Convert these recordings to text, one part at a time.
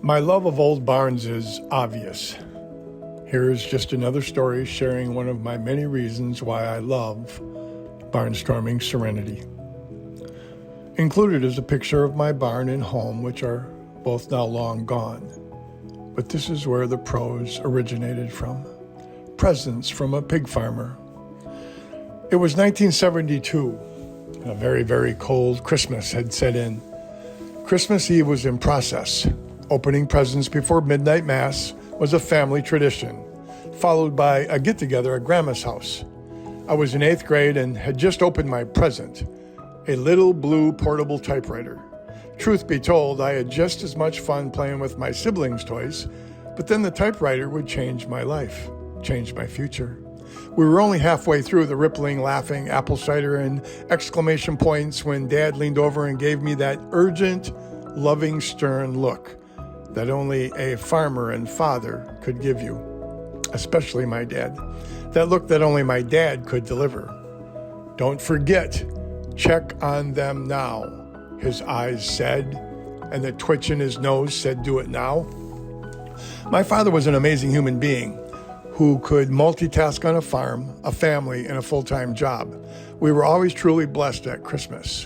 My love of old barns is obvious. Here is just another story sharing one of my many reasons why I love barnstorming Serenity. Included is a picture of my barn and home, which are both now long gone. But this is where the prose originated from. Presents from a pig farmer. It was 1972, and a very, very cold Christmas had set in. Christmas Eve was in process. Opening presents before midnight mass was a family tradition, followed by a get-together at Grandma's house. I was in 8th grade and had just opened my present, a little blue portable typewriter. Truth be told, I had just as much fun playing with my siblings' toys, but then the typewriter would change my life, change my future. We were only halfway through the rippling, laughing, apple cider and exclamation points when Dad leaned over and gave me that urgent, loving, stern look that only a farmer and father could give you, especially my dad. That look that only my dad could deliver. Don't forget, check on them now, his eyes said, and the twitch in his nose said, do it now. My father was an amazing human being who could multitask on a farm, a family, and a full-time job. We were always truly blessed at Christmas.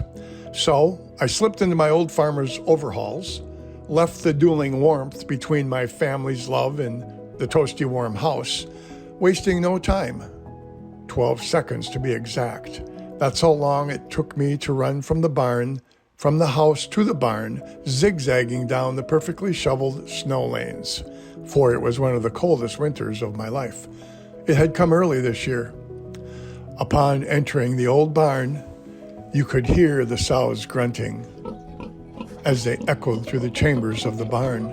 So I slipped into my old farmer's overalls, left the dueling warmth between my family's love and the toasty warm house, wasting no time. 12 seconds to be exact. That's how long it took me to run from the house to the barn, zigzagging down the perfectly shoveled snow lanes. For it was one of the coldest winters of my life. It had come early this year. Upon entering the old barn, you could hear the sows grunting as they echoed through the chambers of the barn,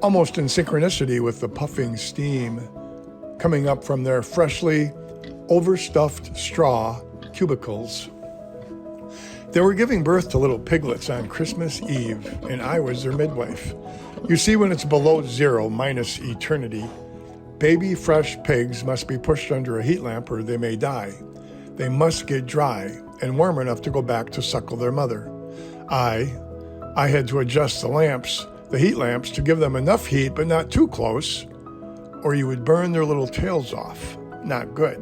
almost in synchronicity with the puffing steam coming up from their freshly overstuffed straw cubicles. They were giving birth to little piglets on Christmas Eve, and I was their midwife. You see, when it's below zero minus eternity, baby fresh pigs must be pushed under a heat lamp or they may die. They must get dry and warm enough to go back to suckle their mother. I had to adjust the heat lamps, to give them enough heat but not too close, or you would burn their little tails off. Not good.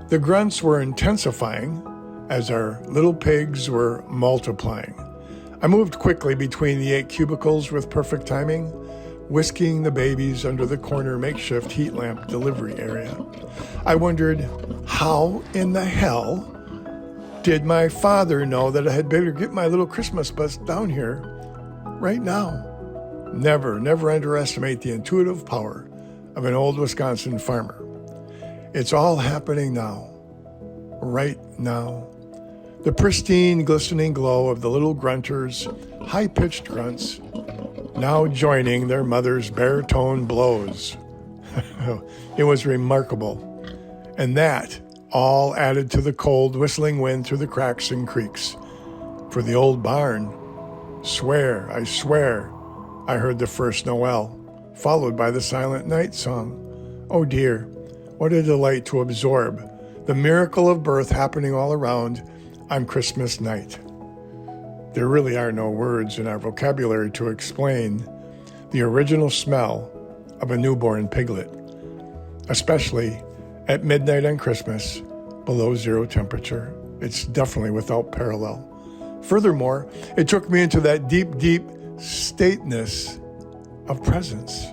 The grunts were intensifying as our little pigs were multiplying. I moved quickly between the 8 cubicles with perfect timing, whisking the babies under the corner makeshift heat lamp delivery area. I wondered, how in the hell did my father know that I had better get my little Christmas bus down here right now? Never underestimate the intuitive power of an old Wisconsin farmer. It's all happening now, right now. The pristine, glistening glow of the little grunters, high-pitched grunts, now joining their mother's baritone blows. It was remarkable. And that all added to the cold, whistling wind through the cracks and creaks. For the old barn, I swear, I heard the first Noel, followed by the Silent Night song. Oh dear, what a delight to absorb the miracle of birth happening all around on Christmas night. There really are no words in our vocabulary to explain the original smell of a newborn piglet, especially at midnight on Christmas, below zero temperature. It's definitely without parallel. Furthermore, it took me into that deep stateness of presence.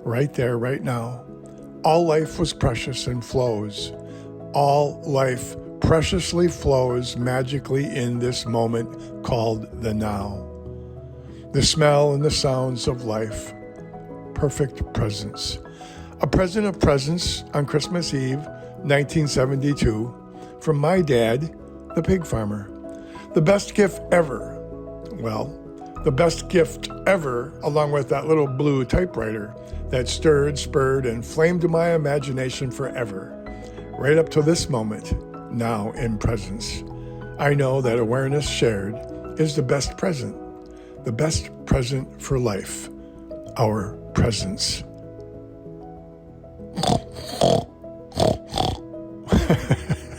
Right there, right now. All life was precious and flows. All life preciously flows magically in this moment called the now. The smell and the sounds of life. Perfect presence. A present of presents on Christmas Eve, 1972, from my dad, the pig farmer. The best gift ever. Well, the best gift ever, along with that little blue typewriter that stirred, spurred, and flamed my imagination forever. Right up to this moment, now in presence. I know that awareness shared is the best present for life, our presence.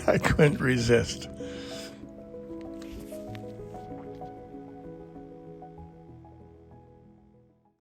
I couldn't resist.